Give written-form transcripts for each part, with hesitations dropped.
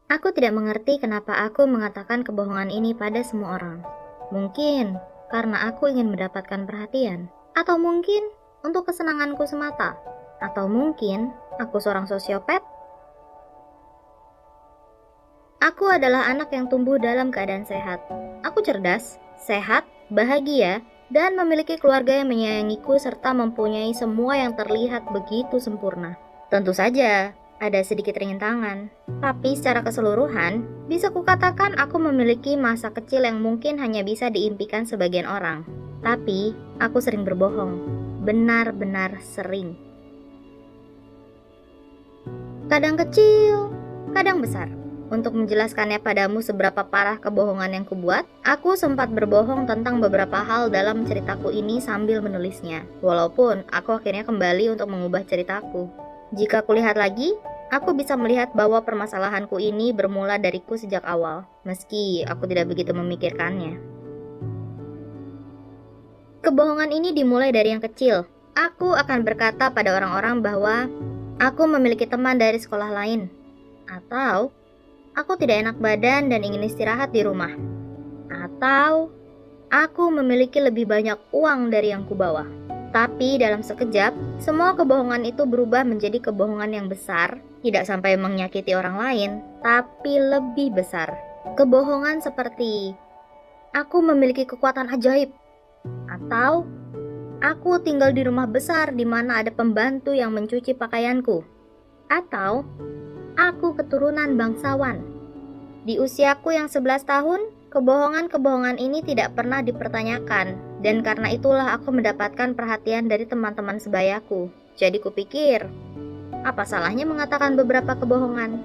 Aku tidak mengerti kenapa aku mengatakan kebohongan ini pada semua orang. Mungkin karena aku ingin mendapatkan perhatian, atau mungkin untuk kesenanganku semata, atau mungkin aku seorang sosiopat. Aku adalah anak yang tumbuh dalam keadaan sehat. Aku cerdas, sehat, bahagia, dan memiliki keluarga yang menyayangiku serta mempunyai semua yang terlihat begitu sempurna. Tentu saja, ada sedikit rintangan. Tapi secara keseluruhan, bisa kukatakan aku memiliki masa kecil yang mungkin hanya bisa diimpikan sebagian orang. Tapi, aku sering berbohong. Benar-benar sering. Kadang kecil, kadang besar. Untuk menjelaskannya padamu seberapa parah kebohongan yang kubuat, aku sempat berbohong tentang beberapa hal dalam ceritaku ini sambil menulisnya. Walaupun aku akhirnya kembali untuk mengubah ceritaku. Jika kulihat lagi, aku bisa melihat bahwa permasalahanku ini bermula dariku sejak awal, meski aku tidak begitu memikirkannya. Kebohongan ini dimulai dari yang kecil. Aku akan berkata pada orang-orang bahwa aku memiliki teman dari sekolah lain, atau aku tidak enak badan dan ingin istirahat di rumah. Atau aku memiliki lebih banyak uang dari yang kubawa. Tapi dalam sekejap, semua kebohongan itu berubah menjadi kebohongan yang besar, tidak sampai menyakiti orang lain, tapi lebih besar. Kebohongan seperti aku memiliki kekuatan ajaib, atau aku tinggal di rumah besar di mana ada pembantu yang mencuci pakaianku, atau aku keturunan bangsawan. Di usiaku yang 11 tahun, kebohongan-kebohongan ini tidak pernah dipertanyakan, dan karena itulah aku mendapatkan perhatian dari teman-teman sebayaku. Jadi kupikir, apa salahnya mengatakan beberapa kebohongan?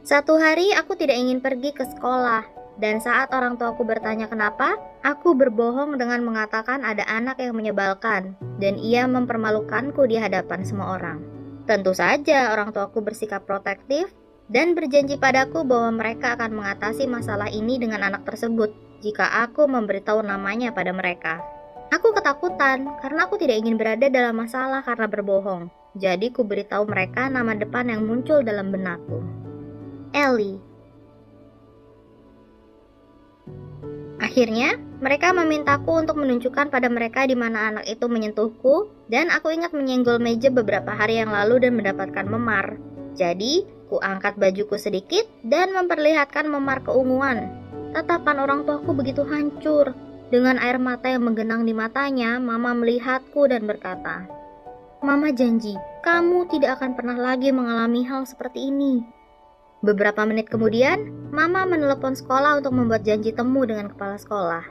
Satu hari aku tidak ingin pergi ke sekolah, dan saat orang tuaku bertanya kenapa, aku berbohong dengan mengatakan ada anak yang menyebalkan, dan ia mempermalukanku di hadapan semua orang. Tentu saja orang tuaku bersikap protektif, dan berjanji padaku bahwa mereka akan mengatasi masalah ini dengan anak tersebut jika aku memberitahu namanya pada mereka. Aku ketakutan karena aku tidak ingin berada dalam masalah karena berbohong. Jadi ku beritahu mereka nama depan yang muncul dalam benakku. Ellie. Akhirnya, mereka memintaku untuk menunjukkan pada mereka di mana anak itu menyentuhku, dan aku ingat menyenggol meja beberapa hari yang lalu dan mendapatkan memar. Jadi, ku angkat bajuku sedikit dan memperlihatkan memar keunguan. Tatapan orang tuaku begitu hancur. Dengan air mata yang menggenang di matanya, Mama melihatku dan berkata, "Mama janji, kamu tidak akan pernah lagi mengalami hal seperti ini." Beberapa menit kemudian, Mama menelepon sekolah untuk membuat janji temu dengan kepala sekolah.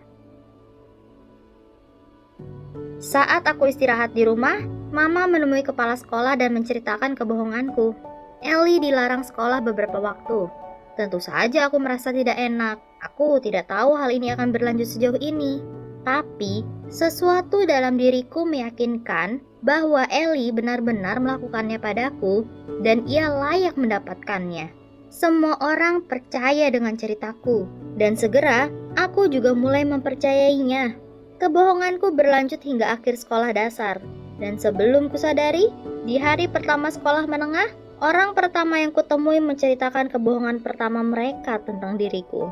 Saat aku istirahat di rumah, Mama menemui kepala sekolah dan menceritakan kebohonganku. Ellie dilarang sekolah beberapa waktu. Tentu saja aku merasa tidak enak. Aku tidak tahu hal ini akan berlanjut sejauh ini. Tapi, sesuatu dalam diriku meyakinkan bahwa Ellie benar-benar melakukannya padaku dan ia layak mendapatkannya. Semua orang percaya dengan ceritaku, dan segera aku juga mulai mempercayainya. Kebohonganku berlanjut hingga akhir sekolah dasar, dan sebelum kusadari, di hari pertama sekolah menengah, orang pertama yang kutemui menceritakan kebohongan pertama mereka tentang diriku.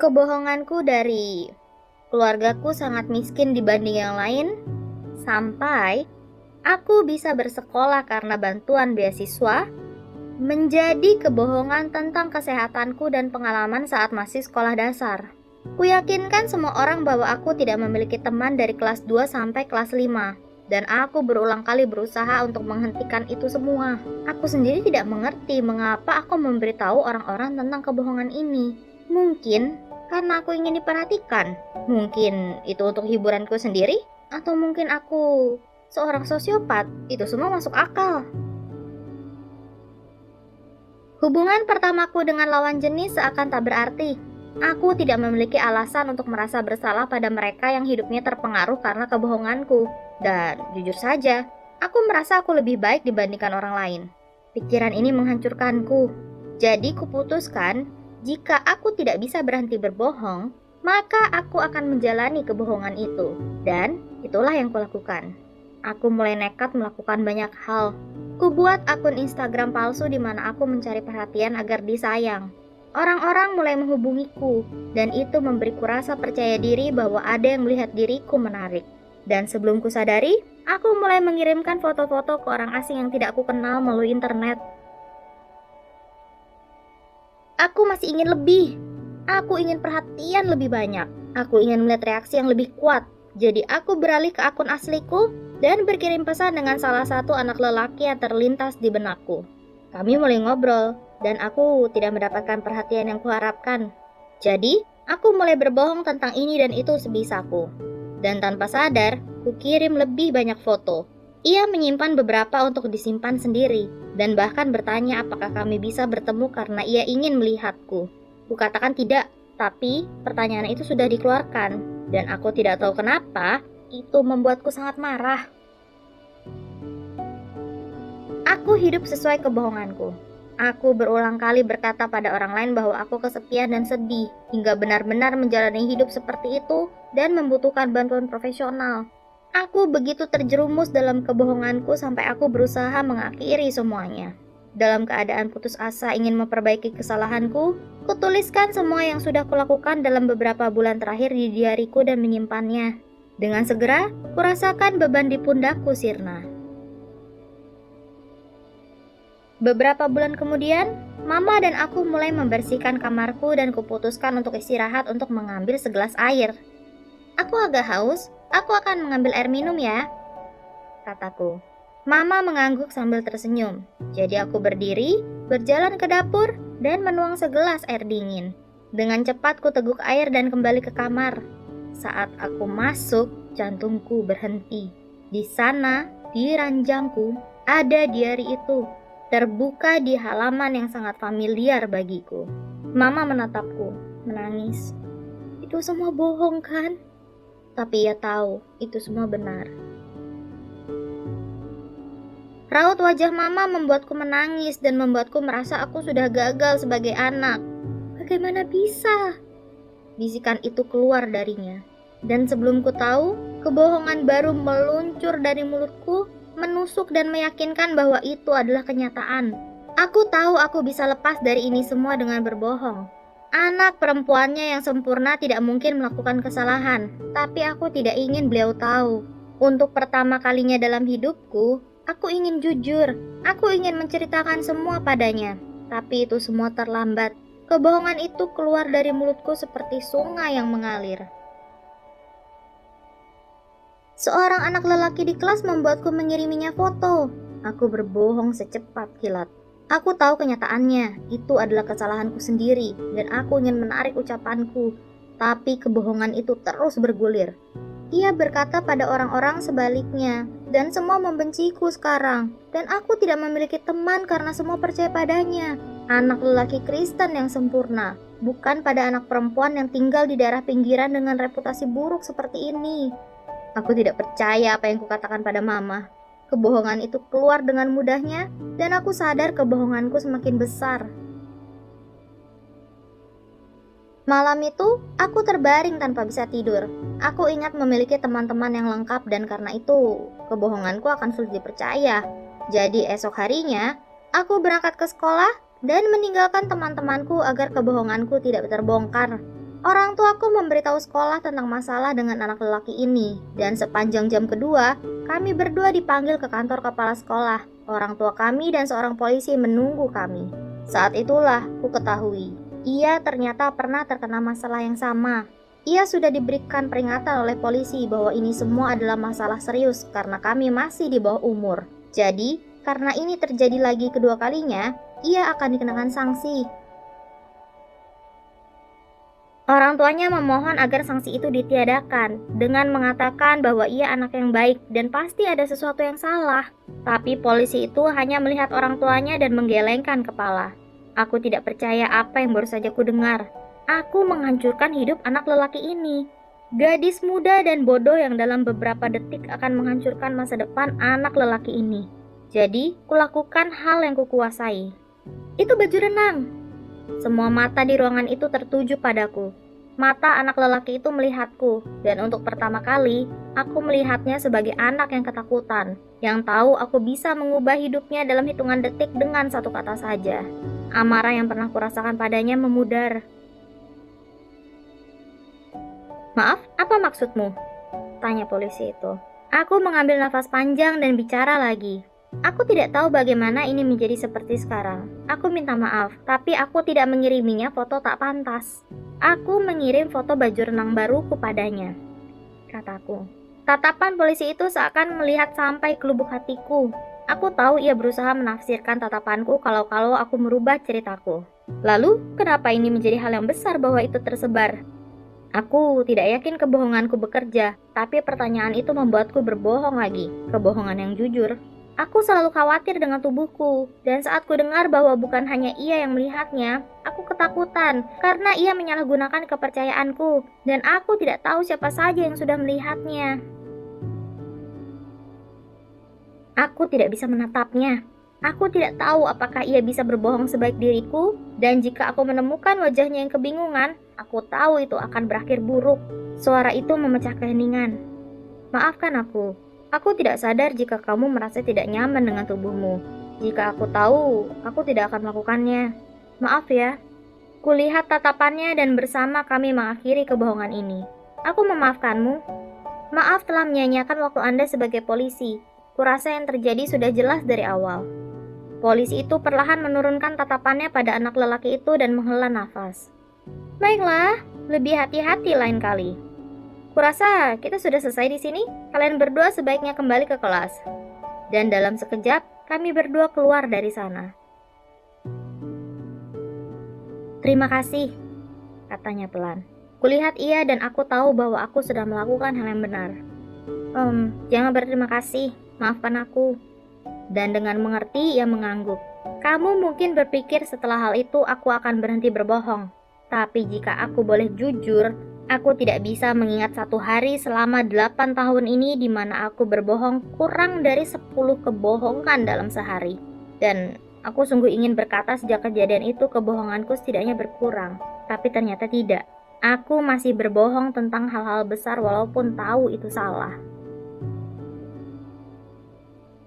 Kebohonganku dari keluargaku sangat miskin dibanding yang lain, sampai aku bisa bersekolah karena bantuan beasiswa, menjadi kebohongan tentang kesehatanku dan pengalaman saat masih sekolah dasar. Kuyakinkan semua orang bahwa aku tidak memiliki teman dari kelas 2 sampai kelas 5. Dan aku berulang kali berusaha untuk menghentikan itu semua. Aku sendiri tidak mengerti mengapa aku memberitahu orang-orang tentang kebohongan ini. Mungkin karena aku ingin diperhatikan. Mungkin itu untuk hiburanku sendiri. Atau mungkin aku seorang sosiopat. Itu semua masuk akal. Hubungan pertamaku dengan lawan jenis seakan tak berarti. Aku tidak memiliki alasan untuk merasa bersalah pada mereka yang hidupnya terpengaruh karena kebohonganku. Dan jujur saja, aku merasa aku lebih baik dibandingkan orang lain. Pikiran ini menghancurkanku. Jadi kuputuskan, jika aku tidak bisa berhenti berbohong, maka aku akan menjalani kebohongan itu. Dan itulah yang kulakukan. Aku mulai nekat melakukan banyak hal. Kubuat akun Instagram palsu di mana aku mencari perhatian agar disayang. Orang-orang mulai menghubungiku, dan itu memberiku rasa percaya diri bahwa ada yang melihat diriku menarik. Dan sebelum kusadari, aku mulai mengirimkan foto-foto ke orang asing yang tidak aku kenal melalui internet. Aku masih ingin lebih. Aku ingin perhatian lebih banyak. Aku ingin melihat reaksi yang lebih kuat. Jadi aku beralih ke akun asliku dan berkirim pesan dengan salah satu anak lelaki yang terlintas di benakku. Kami mulai ngobrol, dan aku tidak mendapatkan perhatian yang kuharapkan. Jadi, aku mulai berbohong tentang ini dan itu sebisaku. Dan tanpa sadar, kukirim lebih banyak foto. Ia menyimpan beberapa untuk disimpan sendiri, dan bahkan bertanya apakah kami bisa bertemu karena ia ingin melihatku. Kukatakan tidak, tapi pertanyaan itu sudah dikeluarkan. Dan aku tidak tahu kenapa, itu membuatku sangat marah. Aku hidup sesuai kebohonganku. Aku berulang kali berkata pada orang lain bahwa aku kesepian dan sedih, hingga benar-benar menjalani hidup seperti itu dan membutuhkan bantuan profesional. Aku begitu terjerumus dalam kebohonganku sampai aku berusaha mengakhiri semuanya. Dalam keadaan putus asa ingin memperbaiki kesalahanku, kutuliskan semua yang sudah kulakukan dalam beberapa bulan terakhir di diariku dan menyimpannya. Dengan segera, kurasakan beban di pundakku sirna. Beberapa bulan kemudian, Mama dan aku mulai membersihkan kamarku dan kuputuskan untuk istirahat untuk mengambil segelas air. Aku agak haus, aku akan mengambil air minum ya, kataku. Mama mengangguk sambil tersenyum. Jadi aku berdiri, berjalan ke dapur, dan menuang segelas air dingin. Dengan cepat ku teguk air dan kembali ke kamar. Saat aku masuk, jantungku berhenti. Di sana, di ranjangku, ada diari itu, terbuka di halaman yang sangat familiar bagiku. Mama menatapku, menangis. Itu semua bohong kan? Tapi ia tahu, itu semua benar. Raut wajah Mama membuatku menangis dan membuatku merasa aku sudah gagal sebagai anak. Bagaimana bisa? Bisikan itu keluar darinya. Dan sebelum ku tahu, kebohongan baru meluncur dari mulutku, menusuk dan meyakinkan bahwa itu adalah kenyataan. Aku tahu aku bisa lepas dari ini semua dengan berbohong. Anak perempuannya yang sempurna tidak mungkin melakukan kesalahan, tapi aku tidak ingin beliau tahu. Untuk pertama kalinya dalam hidupku, aku ingin jujur. Aku ingin menceritakan semua padanya, tapi itu semua terlambat. Kebohongan itu keluar dari mulutku seperti sungai yang mengalir. Seorang anak lelaki di kelas membuatku mengiriminya foto. Aku berbohong secepat kilat. Aku tahu kenyataannya, itu adalah kesalahanku sendiri, dan aku ingin menarik ucapanku. Tapi kebohongan itu terus bergulir. Ia berkata pada orang-orang sebaliknya, dan semua membenciku sekarang. Dan aku tidak memiliki teman karena semua percaya padanya. Anak lelaki Kristen yang sempurna, bukan pada anak perempuan yang tinggal di daerah pinggiran dengan reputasi buruk seperti ini. Aku tidak percaya apa yang kukatakan pada Mama. Kebohongan itu keluar dengan mudahnya, dan aku sadar kebohonganku semakin besar. Malam itu, aku terbaring tanpa bisa tidur. Aku ingat memiliki teman-teman yang lengkap dan karena itu, kebohonganku akan sulit dipercaya. Jadi esok harinya, aku berangkat ke sekolah dan meninggalkan teman-temanku agar kebohonganku tidak terbongkar. Orang tuaku memberitahu sekolah tentang masalah dengan anak lelaki ini, dan sepanjang jam kedua, kami berdua dipanggil ke kantor kepala sekolah. Orang tua kami dan seorang polisi menunggu kami. Saat itulah ku ketahui, ia ternyata pernah terkena masalah yang sama. Ia sudah diberikan peringatan oleh polisi bahwa ini semua adalah masalah serius karena kami masih di bawah umur. Jadi, karena ini terjadi lagi kedua kalinya, ia akan dikenakan sanksi. Orang tuanya memohon agar sanksi itu ditiadakan dengan mengatakan bahwa ia anak yang baik dan pasti ada sesuatu yang salah. Tapi polisi itu hanya melihat orang tuanya dan menggelengkan kepala. Aku tidak percaya apa yang baru saja ku dengar. Aku menghancurkan hidup anak lelaki ini. Gadis muda dan bodoh yang dalam beberapa detik akan menghancurkan masa depan anak lelaki ini. Jadi, kulakukan hal yang kukuasai. Itu baju renang. Semua mata di ruangan itu tertuju padaku. Mata anak lelaki itu melihatku, dan untuk pertama kali, aku melihatnya sebagai anak yang ketakutan, yang tahu aku bisa mengubah hidupnya dalam hitungan detik dengan satu kata saja. Amarah yang pernah kurasakan padanya memudar. "Maaf, apa maksudmu?" tanya polisi itu. Aku mengambil nafas panjang dan bicara lagi. "Aku tidak tahu bagaimana ini menjadi seperti sekarang. Aku minta maaf, tapi aku tidak mengiriminya foto tak pantas. Aku mengirim foto baju renang baruku padanya," kataku. Tatapan polisi itu seakan melihat sampai ke lubuk hatiku. Aku tahu ia berusaha menafsirkan tatapanku kalau aku merubah ceritaku. Lalu, kenapa ini menjadi hal yang besar bahwa itu tersebar? Aku tidak yakin kebohonganku bekerja, tapi pertanyaan itu membuatku berbohong lagi, kebohongan yang jujur. Aku selalu khawatir dengan tubuhku, dan saat ku dengar bahwa bukan hanya ia yang melihatnya, aku ketakutan karena ia menyalahgunakan kepercayaanku, dan aku tidak tahu siapa saja yang sudah melihatnya. Aku tidak bisa menatapnya. Aku tidak tahu apakah ia bisa berbohong sebaik diriku, dan jika aku menemukan wajahnya yang kebingungan, aku tahu itu akan berakhir buruk. Suara itu memecah keheningan. "Maafkan aku. Aku tidak sadar jika kamu merasa tidak nyaman dengan tubuhmu. Jika aku tahu, aku tidak akan melakukannya. Maaf ya." Kulihat tatapannya dan bersama kami mengakhiri kebohongan ini. "Aku memaafkanmu. Maaf telah menyanyiakan waktu Anda sebagai polisi. Kurasa yang terjadi sudah jelas dari awal." Polisi itu perlahan menurunkan tatapannya pada anak lelaki itu dan menghela nafas. "Baiklah, lebih hati-hati lain kali. Kurasa kita sudah selesai di sini. Kalian berdua sebaiknya kembali ke kelas." Dan dalam sekejap, kami berdua keluar dari sana. "Terima kasih," katanya pelan. Kulihat ia dan aku tahu bahwa aku sudah melakukan hal yang benar. Jangan berterima kasih. Maafkan aku." Dan dengan mengerti ia mengangguk. "Kamu mungkin berpikir setelah hal itu aku akan berhenti berbohong. Tapi jika aku boleh jujur, aku tidak bisa mengingat satu hari selama 8 tahun ini di mana aku berbohong kurang dari 10 kebohongan dalam sehari. Dan aku sungguh ingin berkata sejak kejadian itu kebohonganku setidaknya berkurang. Tapi ternyata tidak. Aku masih berbohong tentang hal-hal besar walaupun tahu itu salah.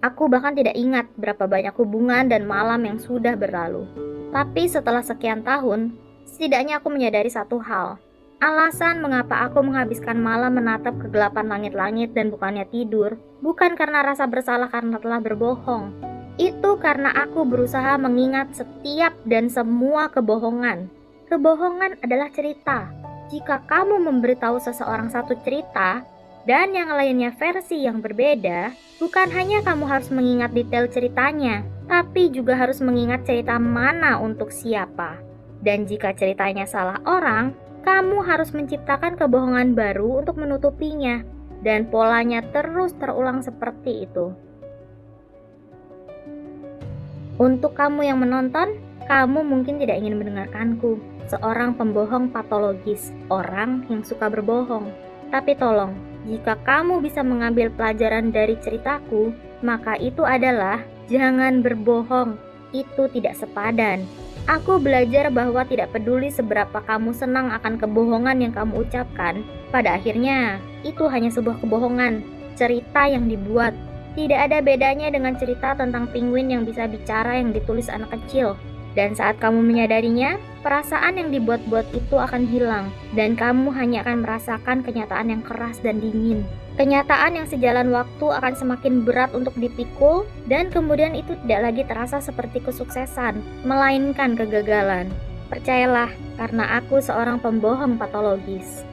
Aku bahkan tidak ingat berapa banyak hubungan dan malam yang sudah berlalu. Tapi setelah sekian tahun, setidaknya aku menyadari satu hal. Alasan mengapa aku menghabiskan malam menatap kegelapan langit-langit dan bukannya tidur, bukan karena rasa bersalah karena telah berbohong. Itu karena aku berusaha mengingat setiap dan semua kebohongan. Kebohongan adalah cerita. Jika kamu memberitahu seseorang satu cerita, dan yang lainnya versi yang berbeda, bukan hanya kamu harus mengingat detail ceritanya, tapi juga harus mengingat cerita mana untuk siapa. Dan jika ceritanya salah orang, kamu harus menciptakan kebohongan baru untuk menutupinya. Dan polanya terus terulang seperti itu. Untuk kamu yang menonton, kamu mungkin tidak ingin mendengarkanku, seorang pembohong patologis, orang yang suka berbohong. Tapi tolong, jika kamu bisa mengambil pelajaran dari ceritaku, maka itu adalah jangan berbohong. Itu tidak sepadan. Aku belajar bahwa tidak peduli seberapa kamu senang akan kebohongan yang kamu ucapkan, pada akhirnya itu hanya sebuah kebohongan, cerita yang dibuat. Tidak ada bedanya dengan cerita tentang penguin yang bisa bicara yang ditulis anak kecil. Dan saat kamu menyadarinya, perasaan yang dibuat-buat itu akan hilang, dan kamu hanya akan merasakan kenyataan yang keras dan dingin. Kenyataan yang sejalan waktu akan semakin berat untuk dipikul, dan kemudian itu tidak lagi terasa seperti kesuksesan, melainkan kegagalan. Percayalah, karena aku seorang pembohong patologis.